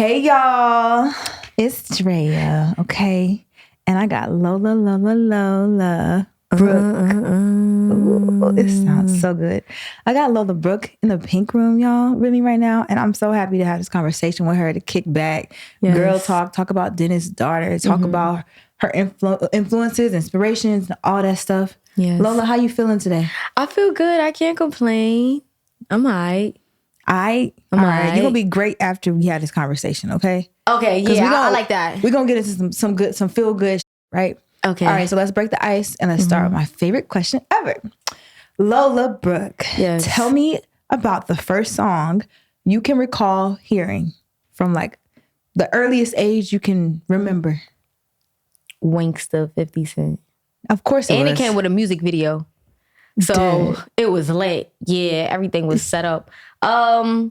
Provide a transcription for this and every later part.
Hey y'all, it's Drea, okay? And I got Lola Brooke. Ooh, it sounds so good. I got Lola Brooke in the pink room, y'all, with me right now. And I'm so happy to have this conversation with her, to kick back, girl talk about Dennis' daughter, talk about her influences, inspirations, and all that stuff. Yes. Lola, how you feeling today? I feel good. I can't complain. I'm all right. All right. You're going to be great after we have this conversation, okay? Okay, yeah, I like that. We're going to get into some feel good, right? Okay. All right, so let's break the ice and let's start with my favorite question ever. Lola Brooke, tell me about the first song you can recall hearing from like the earliest age you can remember. Wanksta 50 Cent. Of course it was. And it came with a music video. So it was lit. Yeah, everything was set up. I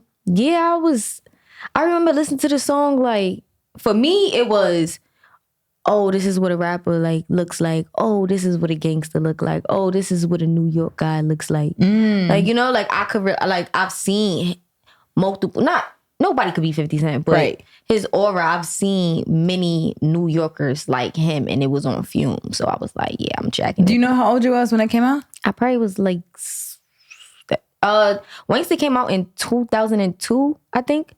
remember listening to the song, like, for me, it was, oh, this is what a rapper like looks like. Oh, this is what a gangster look like. Oh, this is what a New York guy looks like. Like, you know, like I could, I've seen multiple, nobody could be 50 Cent, but his aura, I've seen many New Yorkers like him, and it was on fume. So I was like, yeah, I'm checking. Do you know how old you was when it came out? I probably was like, Wanksta came out in 2002, I think.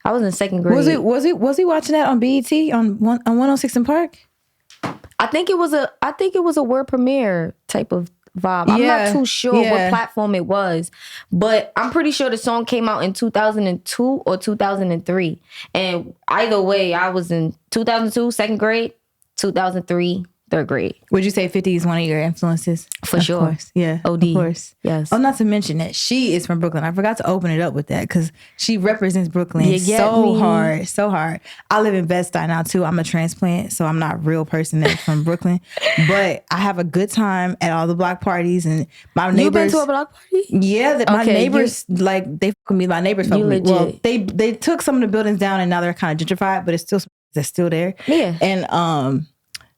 I was in second grade. Was he watching that on BET on 106 in Park? I think it was a world premiere type of vibe. I'm not too sure what platform it was, but I'm pretty sure the song came out in 2002 or 2003. And either way, I was in 2002, second grade, 2003, third grade. Would you say 50 is one of your influences? For sure. Of course. Yeah. OD. Of course. Yes. Oh, not to mention that she is from Brooklyn. I forgot to open it up with that because she represents Brooklyn so hard. I live in Bed-Stuy now too. I'm a transplant, so I'm not a real person that's from Brooklyn. But I have a good time at all the block parties, and my neighbors. You been to a block party? Yeah, my neighbors, like, they fuck with me. My neighbors fuck with me. Well, they took some of the buildings down and now they're kind of gentrified, but they're still there. Yeah. And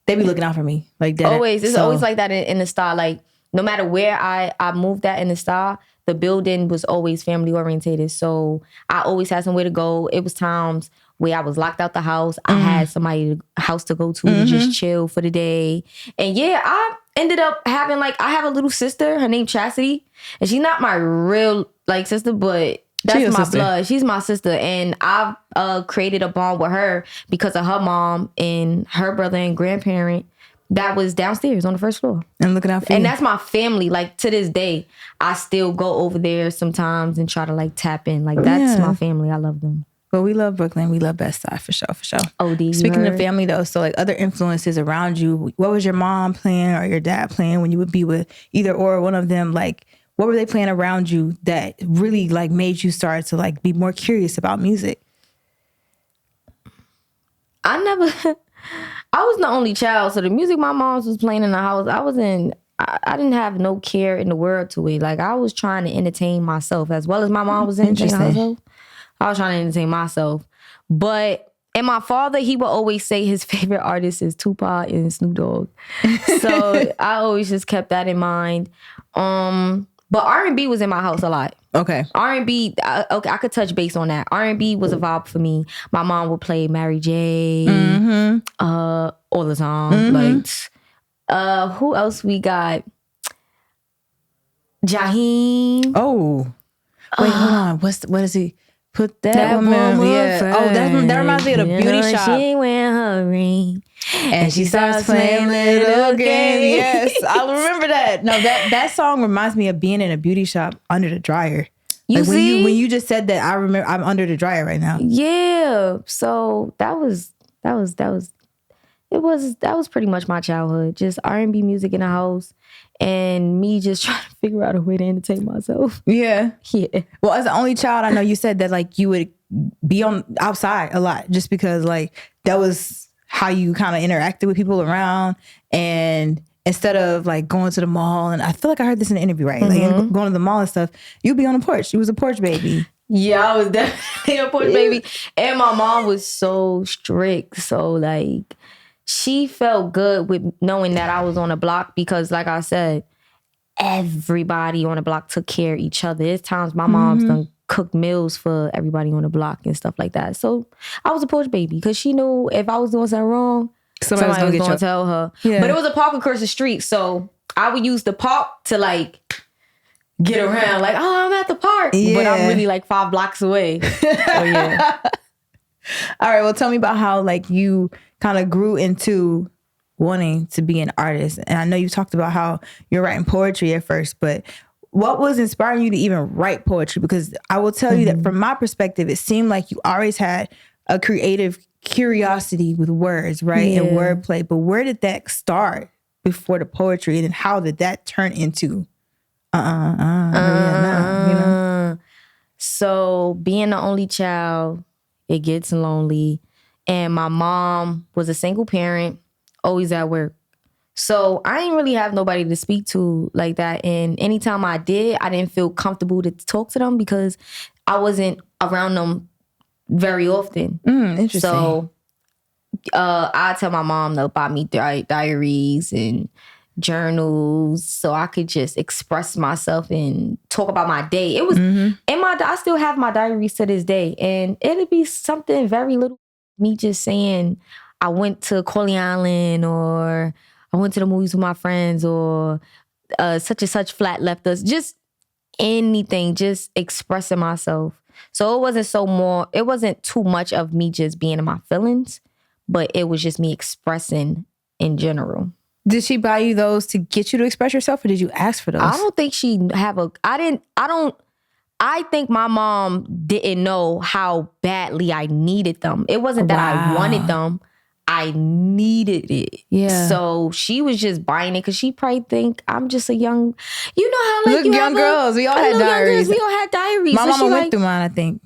they be looking out for me like that. Always. It's always like that in the style. Like, no matter where I moved at in the style, the building was always family orientated. So I always had somewhere to go. It was times where I was locked out the house. I had somebody house to go to just chill for the day. And yeah, I ended up having, like, I have a little sister. Her name Chastity. And she's not my real, like, sister, but that's my blood. She's my sister. And I've created a bond with her because of her mom and her brother and grandparent that was downstairs on the first floor. And looking out for you. And that's my family. Like, to this day, I still go over there sometimes and try to, like, tap in. Like, that's my family. I love them. Well, we love Brooklyn. We love Bed-Stuy for sure. OD. Speaking of family though, so like other influences around you, what was your mom playing or your dad playing when you would be with either or one of them? Like, what were they playing around you that really like made you start to like be more curious about music? I was the only child, so the music my mom was playing in the house, I didn't have no care in the world to it. Like, I was trying to entertain myself as well as my mom was entertaining herself. I was trying to entertain myself. And my father, he would always say his favorite artist is Tupac and Snoop Dogg. So I always just kept that in mind. But R&B was in my house a lot. Okay. R&B, I could touch base on that. R&B was a vibe for me. My mom would play Mary J. All the time. Like, who else we got? Jaheim. Oh. Wait, hold on. What is he? Put that woman first. Oh, that reminds me of the beauty shop. She wearing her ring. And she starts playing little game. Yes, I remember that. No, that song reminds me of being in a beauty shop under the dryer. You like see? When you just said that, I remember I'm under the dryer right now. Yeah. So that was pretty much my childhood. Just R&B music in the house and me just trying to figure out a way to entertain myself. Yeah. Yeah. Well, as the only child, I know you said that like you would be on outside a lot just because like that was how you kind of interacted with people around, and instead of like going to the mall, and I feel like I heard this in the interview, right? Like going to the mall and stuff, you'd be on the porch. You was a porch baby. Yeah, I was definitely a porch baby. And my mom was so strict. So like, she felt good with knowing that I was on the block because, like I said, everybody on the block took care of each other. There's times my mom's done cooked meals for everybody on the block and stuff like that. So I was a porch baby because she knew if I was doing something wrong, somebody was going to tell her. Yeah. But it was a park across the street, so I would use the park to like get around. Like, oh, I'm at the park, but I'm really like 5 blocks away. So yeah. All right. Well, tell me about how like you kind of grew into wanting to be an artist. And I know you talked about how you're writing poetry at first, but what was inspiring you to even write poetry? Because I will tell you that from my perspective, it seemed like you always had a creative curiosity with words, right? Yeah. And wordplay. But where did that start before the poetry? And how did that turn into you know? So being the only child, it gets lonely. And my mom was a single parent, always at work. So I didn't really have nobody to speak to like that. And anytime I did, I didn't feel comfortable to talk to them because I wasn't around them very often. Interesting. So I tell my mom to buy me diaries and journals so I could just express myself and talk about my day. It was I still have my diaries to this day. And it'd be something very little. Me just saying I went to Corley Island or I went to the movies with my friends or such and such flat left us. Just anything, just expressing myself. So it wasn't too much of me just being in my feelings, but it was just me expressing in general. Did she buy you those to get you to express yourself or did you ask for those? I don't think I think my mom didn't know how badly I needed them. It wasn't that I wanted them. I needed it. Yeah. So she was just buying it because she probably think I'm just a young, you know how like young girls. We all had diaries. We all had diaries. My mama went through mine, I think.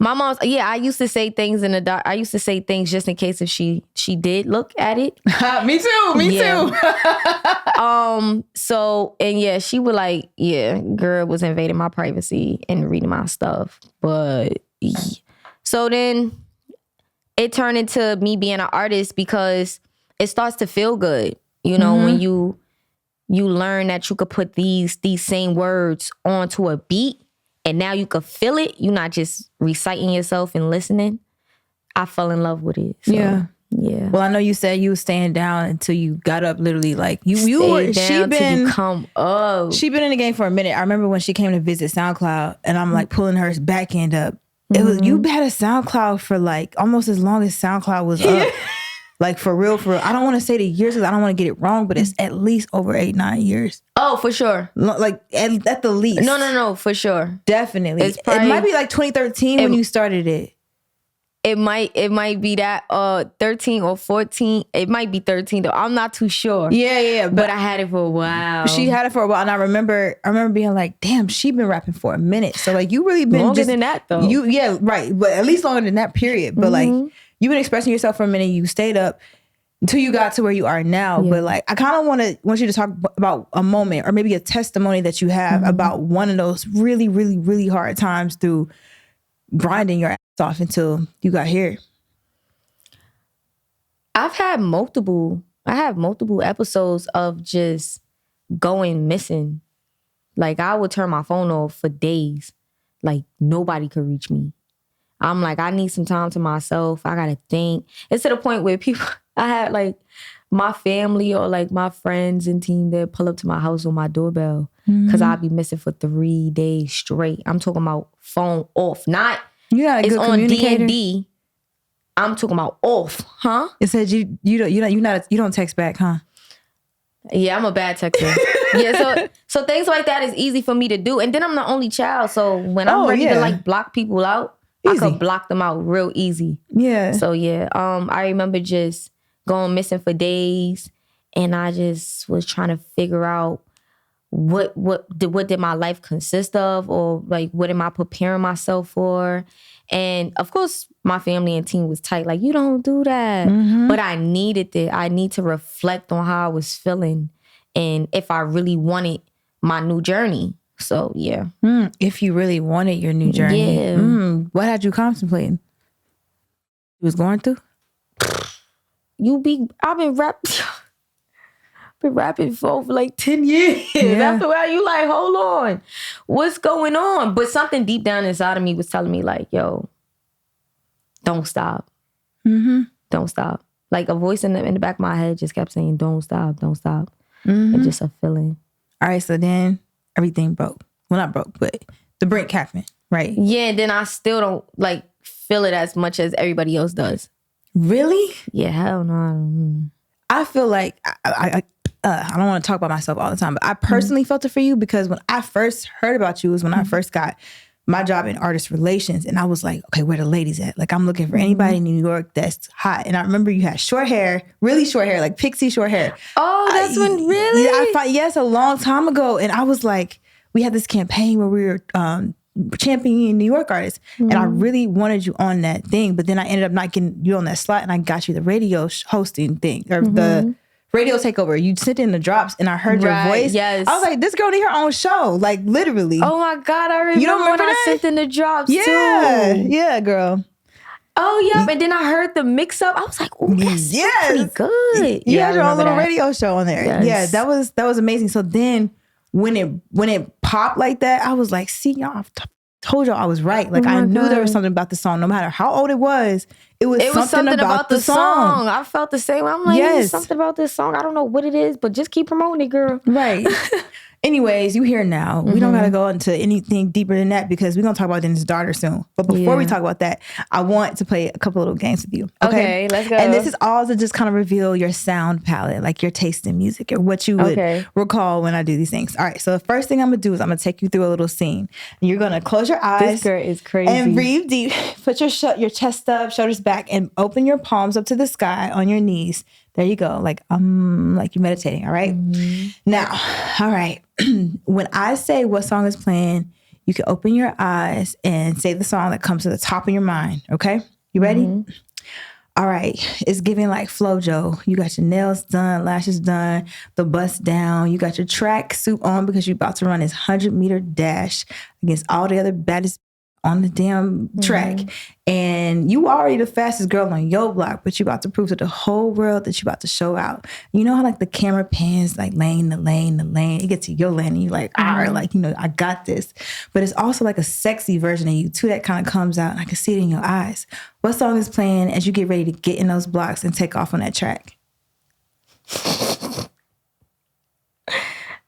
My mom's, I used to say things I used to say things just in case if she did look at it. Me too. So, and she would like, girl was invading my privacy and reading my stuff. But, so then it turned into me being an artist because it starts to feel good. You know, when you learn that you could put these same words onto a beat, and now you could feel it. You're not just reciting yourself and listening. I fell in love with it. So, yeah. Well, I know you said you were staying down until you got up. Literally, like you come up. She been in the game for a minute. I remember when she came to visit SoundCloud, and I'm like pulling her back end up. It was you had a SoundCloud for like almost as long as SoundCloud was up. Like for real. I don't want to say the years because I don't want to get it wrong, but it's at least over 8-9 years. Oh, for sure. Like at the least. No, for sure. Definitely. It might be like 2013 when you started it. It might be that 13 or 14. It might be 13 though. I'm not too sure. Yeah. But I had it for a while. She had it for a while, and I remember being like, "Damn, she been rapping for a minute." So like, you really been longer than that though. Right, but at least longer than that period. But like, you've been expressing yourself for a minute. You stayed up until you got to where you are now. Yeah. But like, I kind of want you to talk about a moment or maybe a testimony that you have about one of those really, really, really hard times through grinding your ass off until you got here. I have multiple episodes of just going missing. Like I would turn my phone off for days. Like nobody could reach me. I'm like, I need some time to myself. I gotta think. It's to the point where I had like my family or like my friends and team that pull up to my house on my doorbell because I'd be missing for 3 days straight. I'm talking about phone off, not it's on D&D. I'm talking about off, huh? It said you don't text back, huh? Yeah, I'm a bad texter. So things like that is easy for me to do, and then I'm the only child, so when I'm ready to like block people out. Easy. I could block them out real easy. Yeah. So I remember just going missing for days, and I just was trying to figure out what did my life consist of, or like what am I preparing myself for? And of course, my family and team was tight. Like, you don't do that. But I needed it. I need to reflect on how I was feeling, and if I really wanted my new journey. So, yeah. If you really wanted your new journey. Yeah. What had you contemplating? You was going through? I've been rapping. been rapping for over like 10 years. Yeah. After a while, you like, hold on. What's going on? But something deep down inside of me was telling me like, yo, don't stop. Mm-hmm. Don't stop. Like a voice in the back of my head just kept saying, don't stop, don't stop. Mm-hmm. And just a feeling. All right, so then everything broke. Well, not broke, but the brink happened, right? Yeah, and then I still don't like feel it as much as everybody else does. Really? Yeah, hell no. I feel like I don't want to talk about myself all the time, but I personally felt it for you because when I first heard about you was when I first got my job in artist relations, and I was like, okay, where the ladies at? Like, I'm looking for anybody in New York that's hot. And I remember you had short hair, really short hair, like pixie short hair. Oh, that's when really? Yeah, yes, a long time ago. And I was like, we had this campaign where we were championing New York artists, and I really wanted you on that thing, but then I ended up not getting you on that slot, and I got you the radio hosting thing or the radio takeover. You sent in the drops, and I heard your voice. Yes, I was like, this girl need her own show, like literally. Oh my God, I remember, You don't remember when that? I sent in the drops too. Yeah, girl. Oh yeah, and then I heard the mix up. I was like, oh, that's pretty good. You Yeah, had I your own remember little that. radio show on there. Yes. Yeah, that was amazing. So then when it popped like that, I was like, see, y'all, I've told y'all I was right. Like, I knew there was something about the song. No matter how old it was something about the song. I felt the same way. I'm like, there's something about this song. I don't know what it is, but just keep promoting it, girl. Right. Anyways, you here now. We don't got to go into anything deeper than that because we're going to talk about Dennis' daughter soon. But before we talk about that, I want to play a couple little games with you. Okay, let's go. And this is all to just kind of reveal your sound palette, like your taste in music or what you would recall when I do these things. All right. So the first thing I'm going to do is I'm going to take you through a little scene. And you're going to close your eyes. This girl is crazy. And breathe deep. Put your chest up, shoulders back, and open your palms up to the sky on your knees. There you go. Like you're meditating. All right. Now, all right. When I say what song is playing, you can open your eyes and say the song that comes to the top of your mind. Okay. You ready? All right. It's giving like FloJo. You got your nails done, lashes done, the bust down. You got your track suit on because you're about to run this 100-meter dash against all the other baddest on the damn track. And you already the fastest girl on your block, but you about to prove to the whole world that you about to show out. You know how like the camera pans like lane to lane to lane. You get to your lane and you're like, all right, like, you know, I got this. But it's also like a sexy version of you too that kind of comes out and I can see it in your eyes. What song is playing as you get ready to get in those blocks and take off on that track?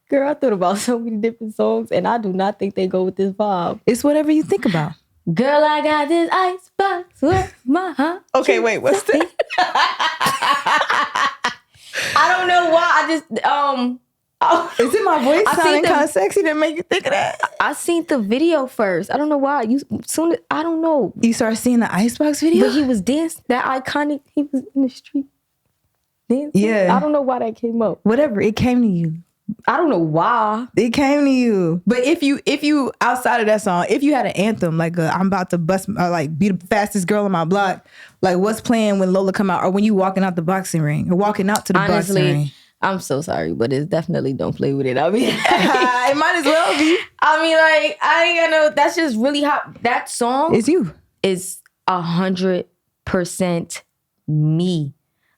Girl, I thought about so many different songs, and I do not think they go with this vibe. It's whatever you think about. Girl, I got this icebox with my heart. Okay, wait, what's that? I don't know why. I just Is it my voice I sounding think kind of sexy that make you think of that? I seen the video first. I don't know why. I don't know. You started seeing the Icebox video? But he was dancing. That iconic. He was in the street dancing. Yeah. I don't know why that came up. Whatever, it came to you. I don't know why. It came to you. But if you outside of that song, if you had an anthem like I'm about to bust or like be the fastest girl on my block, like what's playing when Lola come out or when you walking out the boxing ring or walking out to the boxing ring? I'm so sorry, but it's definitely Don't Play With It. I mean, it might as well be. I mean, like, I ain't got no, that's just really how, that song It's you. is 100% me.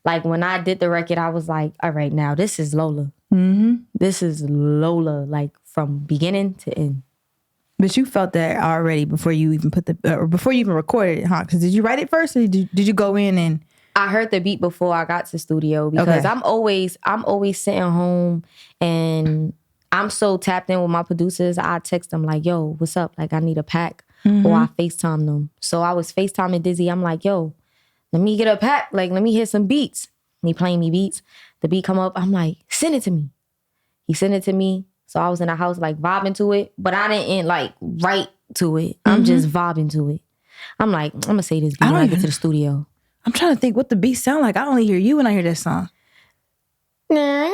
Like, when I did the record, I was like, all right, now this is Lola. This is Lola, like, from beginning to end. But you felt that already before you even put or before you even recorded it, huh? Because did you write it first or did you go in and... I heard the beat before I got to the studio because I'm always sitting home and I'm so tapped in with my producers. I text them like, yo, what's up? Like, I need a pack. Or I FaceTime them. So I was FaceTiming Dizzy. I'm like, yo, let me get a pack. Like, let me hear some beats. And he playing me beats. The beat come up. I'm like, send it to me. He sent it to me. So I was in the house like vibing to it. But I didn't like write to it. I'm just vibing to it. I'm like, I'm going to say this beat when I get to the studio. I'm trying to think what the beat sound like. I only hear you when I hear that song. No,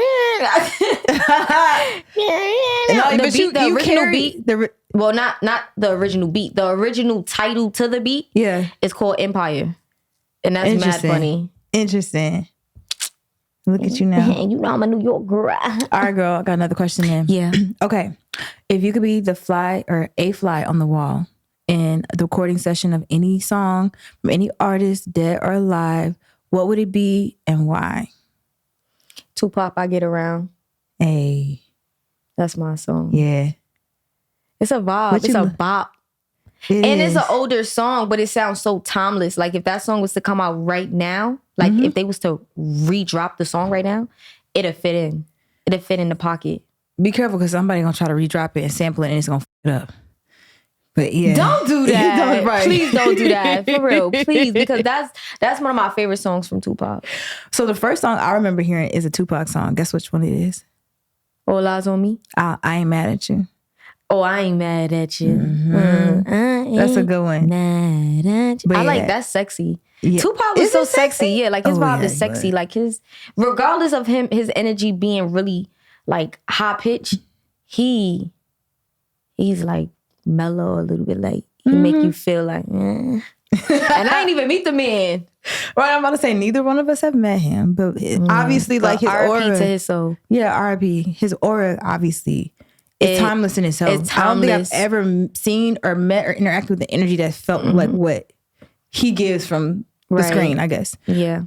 but the original beat. Well, not the original beat. The original title to the beat is called Empire. And that's mad funny. Interesting. Look at you now. And you know I'm a New York girl. All right, girl. I got another question then. Yeah. Okay. If you could be the fly or a fly on the wall in the recording session of any song from any artist, dead or alive, what would it be and why? Tupac, I Get Around. Hey. That's my song. Yeah. It's a vibe. It's a bop. It's an older song, but it sounds so timeless. Like if that song was to come out right now, like if they was to re-drop the song right now, it'll fit in. It'll fit in the pocket. Be careful because somebody gonna try to re-drop it and sample it and it's gonna f it up. But yeah. Don't do that. Right. Please don't do that. For real. Please. Because that's one of my favorite songs from Tupac. So the first song I remember hearing is a Tupac song. Guess which one it is? All Eyes on Me. I Ain't Mad at You. Oh, I Ain't Mad at You. That's a good one. Mad at you. I like that's sexy. Yeah. Tupac was so sexy. Yeah, like his vibe is sexy. Like regardless of his energy being really like high pitch, he's like mellow a little bit. Like he make you feel like, and I ain't even meet the man. Right, I'm about to say neither one of us have met him, but obviously like his R.I.P. aura to his soul. Yeah, R.I.P. His aura obviously. It's timeless in itself. It's I don't think I've ever seen or met or interacted with the energy that felt like what he gives from the screen, I guess. Yeah.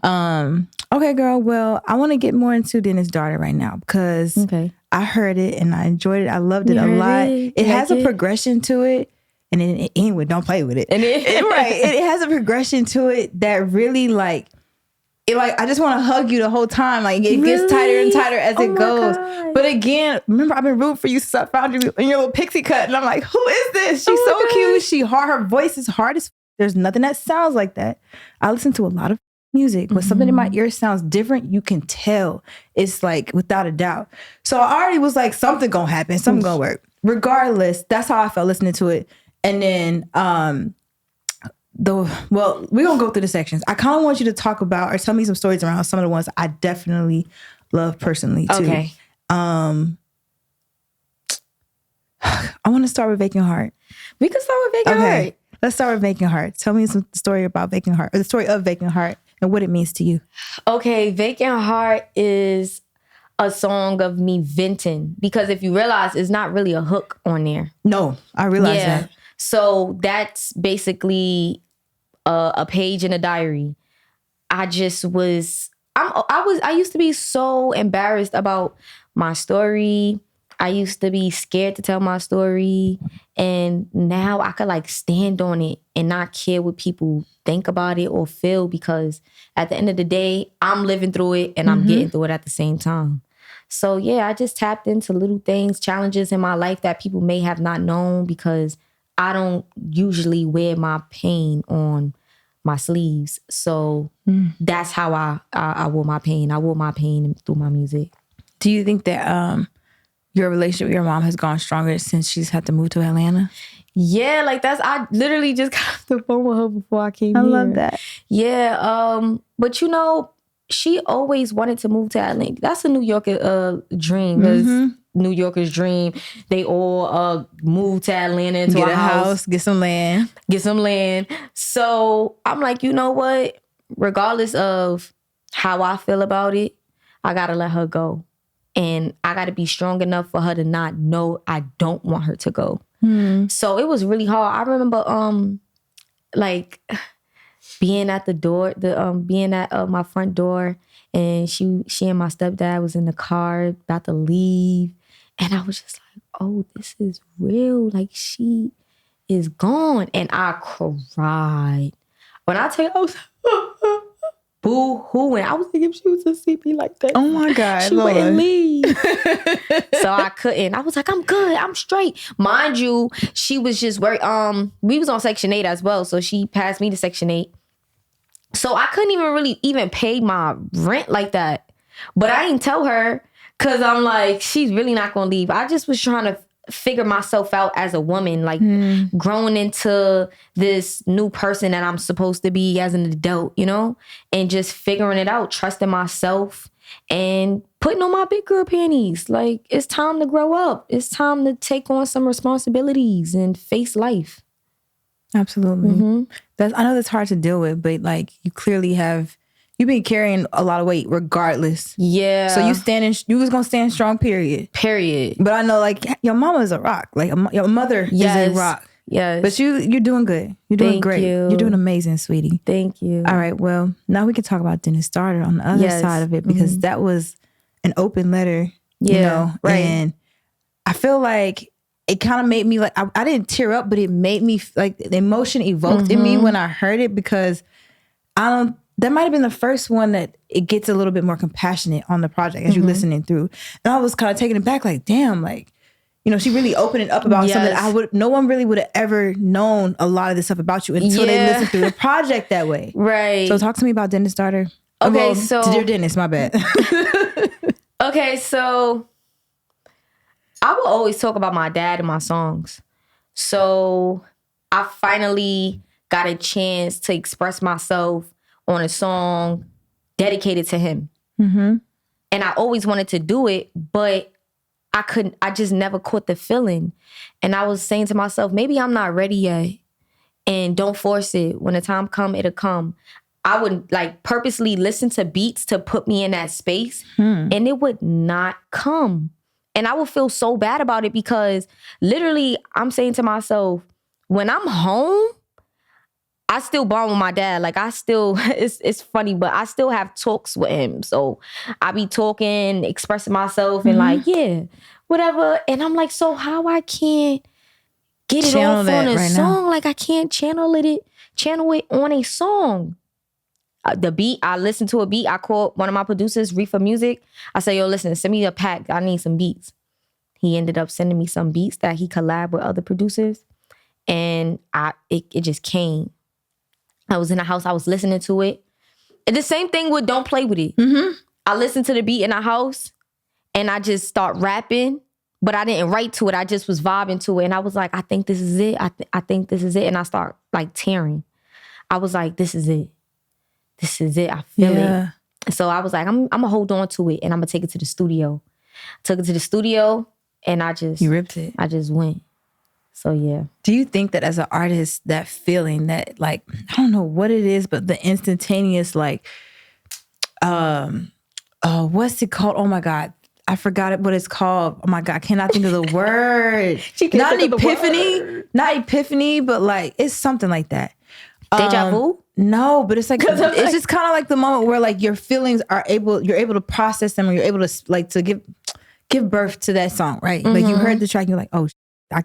Okay, girl. Well, I want to get more into Dennis' Daughter right now because I heard it and I enjoyed it. I loved it a lot. It has a progression to it. And then it ain't with don't play with it. And it has a progression to it that really like I just want to hug you the whole time. Like it gets tighter and tighter as it goes. God. But again, remember I've been rooting for you since I found you in your little pixie cut. And I'm like, who is this? She's so cute. She hard. Her voice is hard as there's nothing that sounds like that. I listen to a lot of music. When something in my ear sounds different, you can tell. It's like without a doubt. So I already was like, something gonna happen. Something gonna work. Regardless, that's how I felt listening to it. And then we're gonna go through the sections. I kind of want you to talk about or tell me some stories around some of the ones I definitely love personally too. Okay. I want to start with Vacant Heart. We can start with Vacant Heart. Let's start with Vacant Heart. Tell me some story about Vacant Heart, or the story of Vacant Heart and what it means to you. Okay, Vacant Heart is a song of me venting because if you realize it's not really a hook on there. No, I realize that. So that's basically a page in a diary. I used to be so embarrassed about my story. I used to be scared to tell my story. And now I could like stand on it and not care what people think about it or feel because at the end of the day, I'm living through it and I'm getting through it at the same time. So yeah, I just tapped into little things, challenges in my life that people may have not known because I don't usually wear my pain on my sleeves. So that's how I wore my pain. I wore my pain through my music. Do you think that your relationship with your mom has gone stronger since she's had to move to Atlanta? Yeah, like I literally just got off the phone with her before I came here. I love that. Yeah, but you know, she always wanted to move to Atlanta. That's a New Yorker dream. New Yorkers dream. They all move to Atlanta to get a house, get some land. So I'm like, you know what? Regardless of how I feel about it, I gotta let her go. And I gotta be strong enough for her to not know I don't want her to go. So it was really hard. I remember like being at the door, being at my front door, and she and my stepdad was in the car about to leave. And I was just like, oh, this is real. Like, she is gone. And I cried. When I tell you, I was boo-hooing. I was like, if she was to see me like that, oh my God, she wouldn't leave. So I couldn't. I was like, I'm good. I'm straight. Mind you, she was just worried. We was on Section 8 as well. So she passed me to Section 8. So I couldn't even pay my rent like that. But I didn't tell her because I'm like, she's really not going to leave. I just was trying to figure myself out as a woman, like growing into this new person that I'm supposed to be as an adult, you know, and just figuring it out, trusting myself and putting on my big girl panties. Like, it's time to grow up. It's time to take on some responsibilities and face life. Absolutely. I know that's hard to deal with, but like you clearly you've been carrying a lot of weight regardless. Yeah. So you was gonna stand strong, period. But I know like your mama is a rock. Like your mother is a rock. Yes. But you're doing good. You're doing great. You're doing amazing, sweetie. Thank you. All right. Well, now we can talk about Dennis' Daughter on the other side of it because that was an open letter, you know? Right. And I feel like it kind of made me like, I didn't tear up, but it made me like the emotion evoked in me when I heard it, because that might have been the first one that it gets a little bit more compassionate on the project as you're listening through. And I was kind of taken aback, like, damn, like, you know, she really opened it up about something no one really would have ever known a lot of this stuff about you until they listened through the project that way. Right. So talk to me about Dentist Daughter. Okay, so Dear Dentist, my bad. Okay, so I will always talk about my dad in my songs. So I finally got a chance to express myself on a song dedicated to him. And I always wanted to do it, but I just never caught the feeling. And I was saying to myself, maybe I'm not ready yet. And don't force it. When the time come, it'll come. I would like purposely listen to beats to put me in that space, and it would not come. And I would feel so bad about it, because literally I'm saying to myself, when I'm home, I still bond with my dad. Like I still, it's funny, but I still have talks with him. So I be talking, expressing myself and like, yeah, whatever. And I'm like, so how I can't get it off on a song? Like I can't channel it on a song. The beat, I listen to a beat. I called one of my producers, Reefa Music. I say, yo, listen, send me a pack. I need some beats. He ended up sending me some beats that he collabed with other producers. And it just came. I was in the house, I was listening to it. And the same thing with Don't Play With It. I listened to the beat in the house and I just start rapping, but I didn't write to it. I just was vibing to it. And I was like, I think this is it. I think this is it. And I start like tearing. I was like, this is it. This is it. I feel it. And so I was like, I'm going to hold on to it and I'm going to take it to the studio. Took it to the studio and You ripped it. I just went. So yeah. Do you think that as an artist, that feeling that like, I don't know what it is, but the instantaneous like, what's it called? Oh my God. I forgot what it's called. Oh my God. I cannot think of the word. Not epiphany. Not epiphany, but like, it's something like that. Deja vu? No, but it's like, it's just kind of like the moment where like your feelings you're able to process them, or you're able to like to give birth to that song, right? Like you heard the track, you're like, oh, it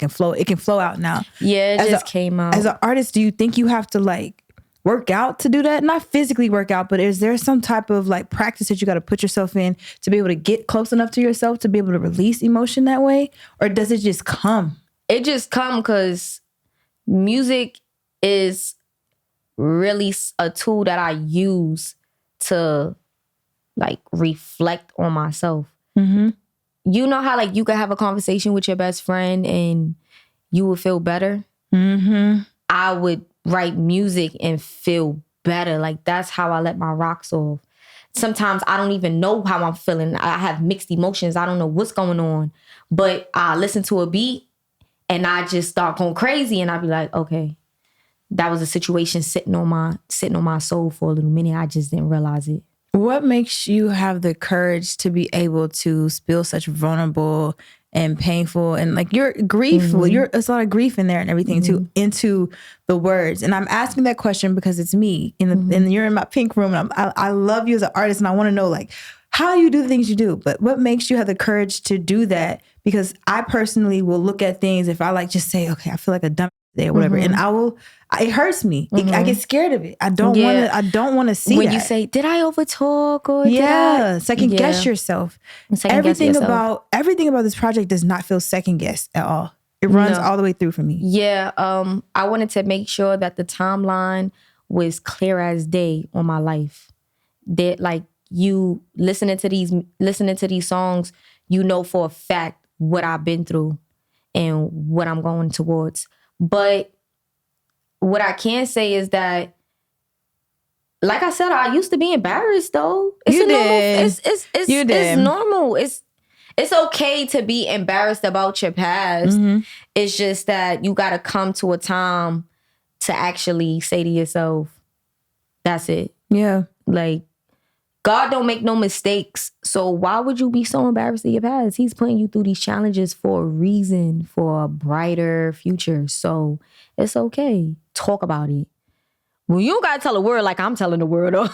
can flow out now. Yeah, it just came out. As an artist, do you think you have to like work out to do that? Not physically work out, but is there some type of like practice that you got to put yourself in to be able to get close enough to yourself to be able to release emotion that way? Or does it just come? It just come because music is really a tool that I use to like reflect on myself. You know how like you could have a conversation with your best friend and you would feel better? I would write music and feel better. Like that's how I let my rocks off. Sometimes I don't even know how I'm feeling. I have mixed emotions. I don't know what's going on. But I listen to a beat and I just start going crazy and I be like, okay, that was a situation sitting on my soul for a little minute. I just didn't realize it. What makes you have the courage to be able to spill such vulnerable and painful and like your grief? There's a lot of grief in there and everything too into the words. And I'm asking that question because it's me and you're in my pink room. And I love you as an artist, and I want to know like how you do the things you do. But what makes you have the courage to do that? Because I personally will look at things if I like just say, okay, I feel like a dumb day or whatever, and it hurts me. I get scared of it. I don't want to see when you say, did I overtalk or second guess yourself. Everything about this project does not feel second guessed at all. It runs all the way through for me. Yeah, I wanted to make sure that the timeline was clear as day on my life. That like you listening to these songs, you know for a fact what I've been through and what I'm going towards. But what I can say is that, like I said, I used to be embarrassed though. It's normal. It's okay to be embarrassed about your past. It's just that you got to come to a time to actually say to yourself, that's it. Yeah. Like, God don't make no mistakes. So why would you be so embarrassed of your past? He's putting you through these challenges for a reason, for a brighter future. So it's okay. Talk about it. Well, you don't got to tell the world like I'm telling the world.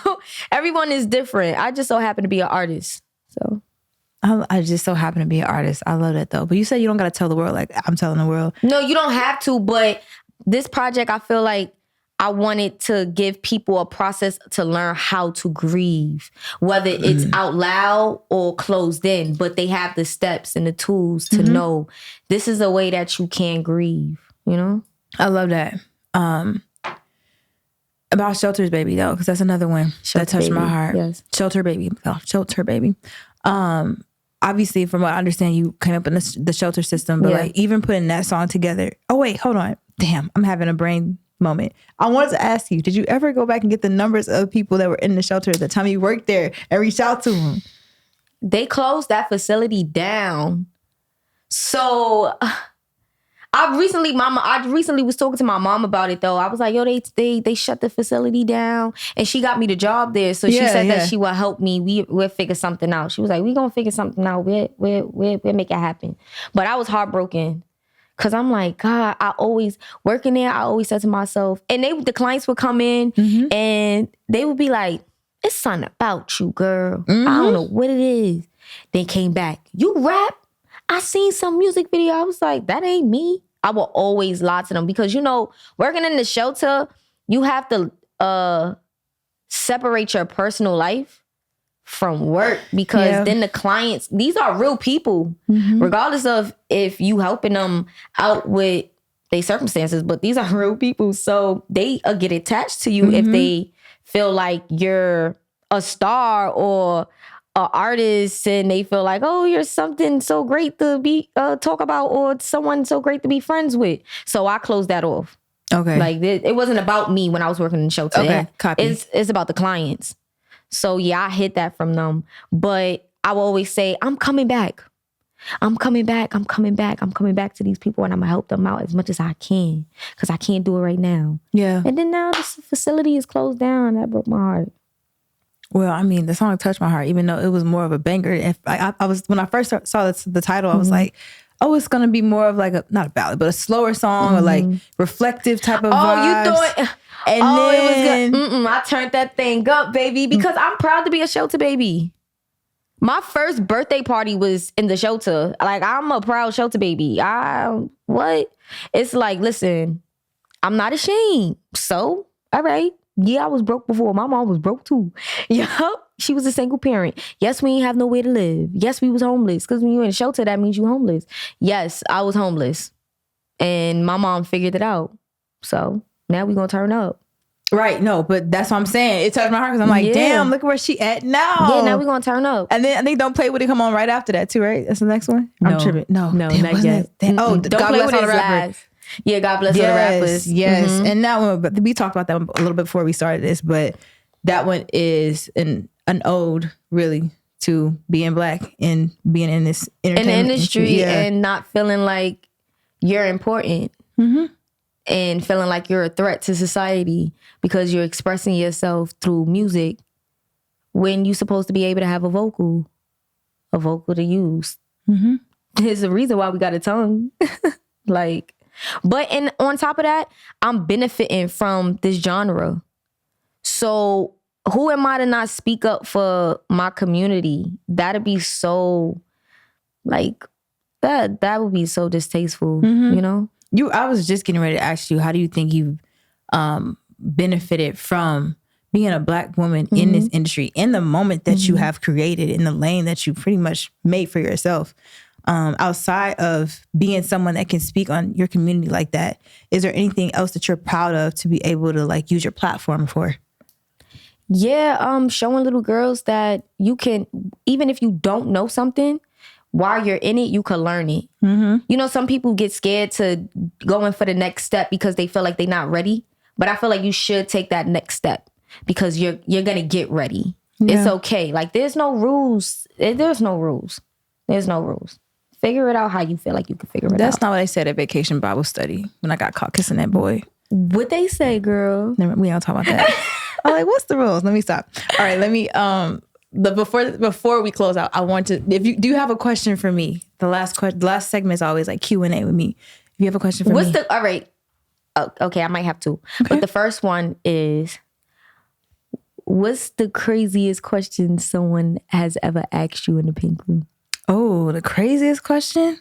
Everyone is different. I just so happen to be an artist. So I just so happen to be an artist. I love that though. But you said you don't got to tell the world like I'm telling the world. No, you don't have to. But this project, I feel like I wanted to give people a process to learn how to grieve, whether it's out loud or closed in, but they have the steps and the tools to know this is a way that you can grieve, you know? I love that. About Shelters Baby though, because that's another one that touched my heart. Yes. Shelter Baby. Oh, Shelter Baby. Obviously, from what I understand, you came up in the shelter system, but like even putting that song together. Oh wait, hold on. Damn, I'm having a brain moment. I wanted to ask you, did you ever go back and get the numbers of people that were in the shelter at the time you worked there and reach out to them? They closed that facility down. So I recently was talking to my mom about it though. I was like, yo, they shut the facility down, and she got me the job there. So she said that she will help me. We'll figure something out. She was like, we gonna figure something out. We'll make it happen. But I was heartbroken. Cause I'm like, God, I always working there. I always said to myself, and the clients would come in and they would be like, it's something about you, girl. I don't know what it is. They came back. You rap? I seen some music video. I was like, that ain't me. I will always lie to them because, you know, working in the shelter, you have to separate your personal life from work because then the clients, these are real people, regardless of if you helping them out with their circumstances, but these are real people. So they get attached to you if they feel like you're a star or an artist and they feel like, oh, you're something so great to be talk about or someone so great to be friends with. So I closed that off. Okay. Like it wasn't about me when I was working in the shelter. Okay, copy. It's about the clients. So yeah, I hid that from them. But I will always say, I'm coming back. I'm coming back. I'm coming back. I'm coming back to these people and I'm going to help them out as much as I can because I can't do it right now. Yeah. And then now this facility is closed down. That broke my heart. Well, I mean, the song touched my heart, even though it was more of a banger. If I was when I first saw the title, I was like, oh, it's gonna be more of like not a ballad, but a slower song or like reflective type of vibes. You thought, and then, it was good. I turned that thing up, baby, because I'm proud to be a shelter baby. My first birthday party was in the shelter. Like, I'm a proud shelter baby. It's like, listen, I'm not ashamed. So, all right. Yeah, I was broke before. My mom was broke too. Yup. She was a single parent. Yes, we ain't have nowhere to live. Yes, we was homeless. Because when you're in a shelter, that means you homeless. Yes, I was homeless. And my mom figured it out. So now we gonna turn up. Right, no, but that's what I'm saying. It touched my heart because I'm like, damn, look where she at now. Yeah, now we gonna turn up. And then I think Don't Play With It come on right after that too, right? That's the next one? I'm tripping. No, damn, not yet. Oh, Don't God Play Bless With All the It Rappers. Yeah, God Bless All the Rappers. Yes, and that one, but we talked about that one a little bit before we started this, but that one is an ode, really, to being black and being in this entertainment industry and not feeling like you're important and feeling like you're a threat to society because you're expressing yourself through music when you're supposed to be able to have a vocal to use. There's a reason why we got a tongue. But on top of that, I'm benefiting from this genre. So who am I to not speak up for my community? That'd be so, like, that would be so distasteful, you know? I was just getting ready to ask you, how do you think you've benefited from being a black woman in this industry, in the moment that you have created, in the lane that you pretty much made for yourself? Outside of being someone that can speak on your community like that, is there anything else that you're proud of to be able to like use your platform for? Yeah, showing little girls that you can, even if you don't know something, while you're in it, you can learn it. You know, some people get scared to go in for the next step because they feel like they're not ready. But I feel like you should take that next step because you're gonna get ready. Yeah. It's okay. Like, there's no rules. There's no rules. There's no rules. Figure it out how you feel like you can figure it out. That's not what I said at Vacation Bible Study when I got caught kissing that boy. What they say, girl? We don't talk about that. I'm like, what's the rules? Let me stop. All right, let me. Before we close out, I want to. If you do have a question for me, the last segment is always like Q&A with me. If you have a question for me, all right? Okay, I might have to. Okay. But the first one is, what's the craziest question someone has ever asked you in the pink room? Oh, the craziest question?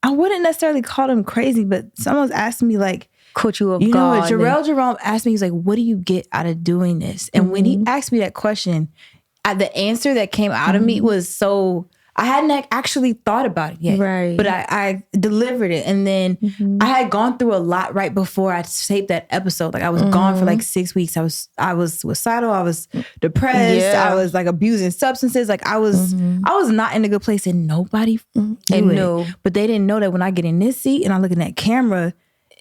I wouldn't necessarily call them crazy, but someone's asking me like, caught you off you know guard. what? Jarrell Jerome asked me, he's like, what do you get out of doing this? And when he asked me that question, the answer that came out of me was so, I hadn't actually thought about it yet. Right. But I delivered it. And then I had gone through a lot right before I taped that episode. Like I was gone for like 6 weeks. I was suicidal. I was depressed. Yeah. I was like abusing substances. Like I was not in a good place, and nobody knew it. But they didn't know that when I get in this seat and I look in that camera,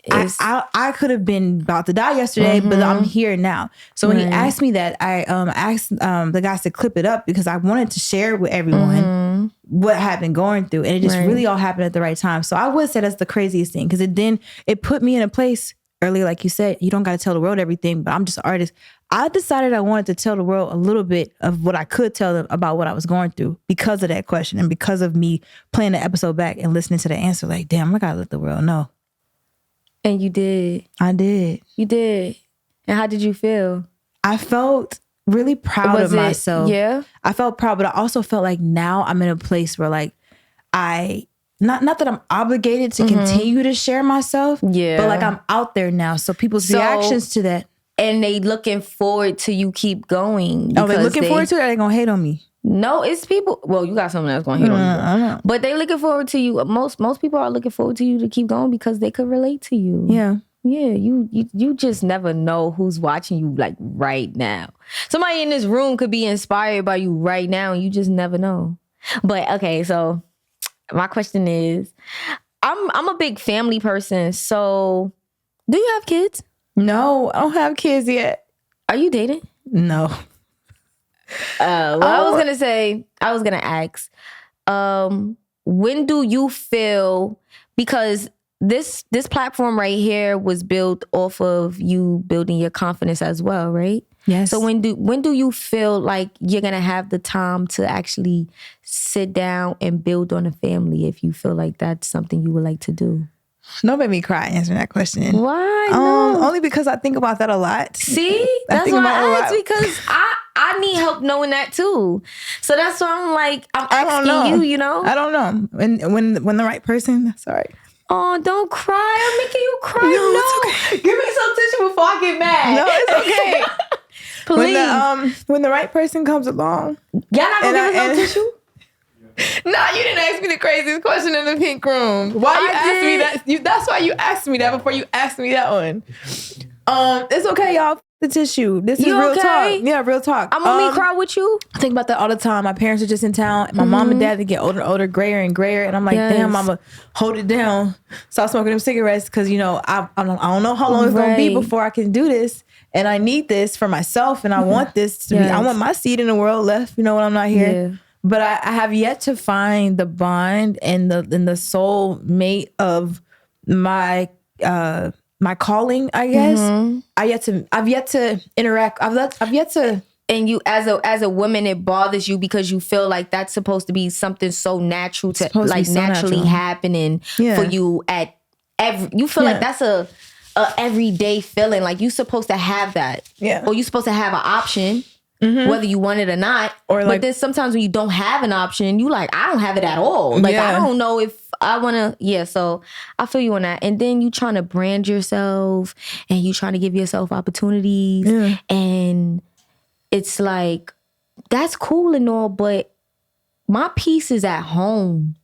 I could have been about to die yesterday, but I'm here now. So when he asked me that, I asked the guys to clip it up because I wanted to share with everyone what had been going through. And it just really all happened at the right time. So I would say that's the craziest thing, because it put me in a place earlier, like you said, you don't got to tell the world everything, but I'm just an artist. I decided I wanted to tell the world a little bit of what I could tell them about what I was going through because of that question and because of me playing the episode back and listening to the answer. Like, damn, I got to let the world know. And you did. I did. You did. And how did you feel? I felt really proud of myself. Yeah. I felt proud, but I also felt like now I'm in a place where like not that I'm obligated to continue to share myself. Yeah. But like I'm out there now. So people's reactions to that. And they looking forward to you keep going. Oh, they looking forward to it, or they gonna hate on me? No, it's people. Well, you got someone that's gonna hate on you. I know. But they looking forward to you. Most people are looking forward to you to keep going because they could relate to you. Yeah. Yeah, you just never know who's watching you like right now. Somebody in this room could be inspired by you right now, and you just never know. But okay, so my question is, I'm a big family person. So, do you have kids? No, I don't have kids yet. Are you dating? No. I was gonna ask, when do you feel, because this platform right here was built off of you building your confidence as well, right? Yes. So when do you feel like you're gonna have the time to actually sit down and build on a family, if you feel like that's something you would like to do? Don't make me cry answering that question. Why? No. Only because I think about that a lot. See? That's why I asked, because I need help knowing that too. So that's why I'm asking you know? I don't know. When the right person, sorry. Oh, don't cry. I'm making you cry. No. It's okay. Give me some tissue before I get mad. No, it's okay. Please. When the right person comes along. Y'all not gonna give us no tissue? Nah, you didn't ask me the craziest question in the pink room. Why you asked me that? That's why you asked me that before you asked me that one. It's okay, y'all. The tissue. This is real talk. Yeah, real talk. I'm gonna cry with you. I think about that all the time. My parents are just in town. My mom and dad, they get older and older, grayer and grayer. And I'm like, damn, I'ma hold it down. Stop smoking them cigarettes, because, you know, I don't know how long it's gonna be before I can do this. And I need this for myself. And I want this to be, I want my seed in the world left, you know, when I'm not here. Yeah. But I have yet to find the bond and the soul mate of my my calling, I guess. I've yet to interact. I've yet to. And you, as a woman, it bothers you because you feel like that's supposed to be something so natural to like naturally happening for you at every. You feel like that's a everyday feeling. Like you're supposed to have that. Yeah. Or you're supposed to have an option. Whether you want it or not. Or but then sometimes when you don't have an option, you like, I don't have it at all. Like, I don't know if I want to. Yeah, so I feel you on that. And then you trying to brand yourself and you trying to give yourself opportunities. Yeah. And it's like, that's cool and all, but my peace is at home.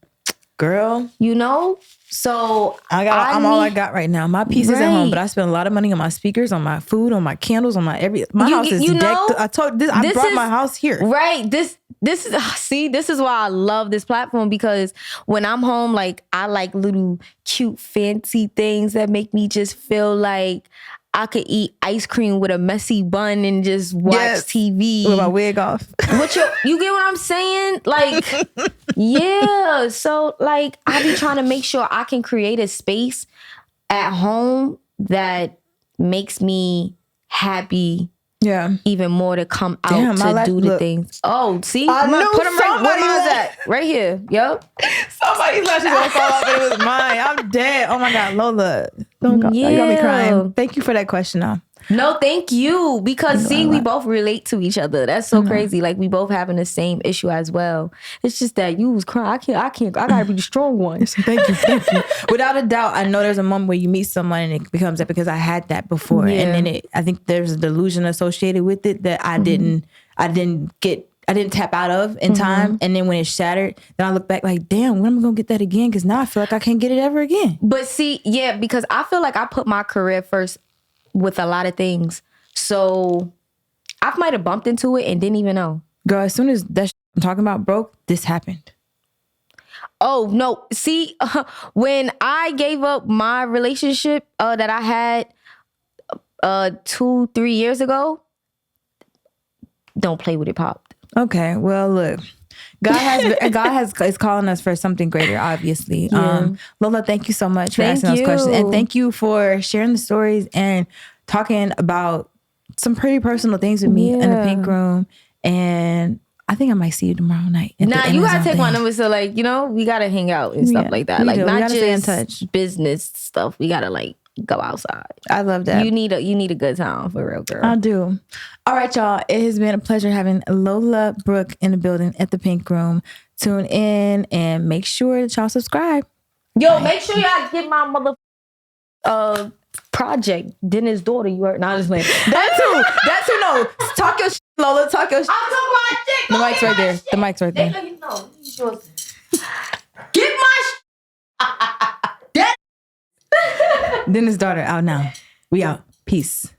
Girl. You know? So I'm all I got right now. My peace is at home, but I spend a lot of money on my speakers, on my food, on my candles, on my my house is decked. I told this, I brought my house here. Right. This is why I love this platform, because when I'm home, like I like little cute fancy things that make me just feel like I could eat ice cream with a messy bun and just watch TV with my wig off. You get what I'm saying? Like, yeah. So like, I be trying to make sure I can create a space at home that makes me happy. Yeah. Even more to come out to do the things. Oh, see? I knew put them right. Where was that? Right here. Yep. Somebody's lashes gonna fall off, and it was mine. I'm dead. Oh my God, Lola. You got me crying. Thank you for that question, though. No, thank you. Because we both relate to each other. That's so crazy. Like we both having the same issue as well. It's just that you was crying. I gotta be the strong one. Thank you. Without a doubt, I know there's a moment where you meet someone and it becomes that because I had that before. Yeah. And then I think there's a delusion associated with it that I didn't tap out of in time. And then when it shattered, then I look back like, damn, when am I gonna get that again? Because now I feel like I can't get it ever again. But see, yeah, because I feel like I put my career first with a lot of things. So I might have bumped into it and didn't even know. Girl, as soon as that I'm talking about broke, this happened. Oh, no. See, when I gave up my relationship that I had 2-3 years ago, don't play with it, popped. Okay, well, look. God is calling us for something greater, obviously. Yeah. Lola, thank you so much for asking those questions. And thank you for sharing the stories and talking about some pretty personal things with me in the pink room. And I think I might see you tomorrow night. Nah, you gotta take my number. So like, we gotta hang out and stuff like that. Like not just stay in touch. Business stuff. We gotta like go outside. I love that. You need a good time for real, girl. I do. All right, y'all. It has been a pleasure having Lola Brooke in the building at the Pink Room. Tune in and make sure that y'all subscribe. Yo, make sure y'all get my mother project. Dennis' daughter. You heard? Nah, just playing. That's who. No, talk your shit, Lola. Talk your shit. I'm talking about shit. The mic's right there. The mic's right there. No, it's yours. Get my Dennis' daughter out now. We out. Peace.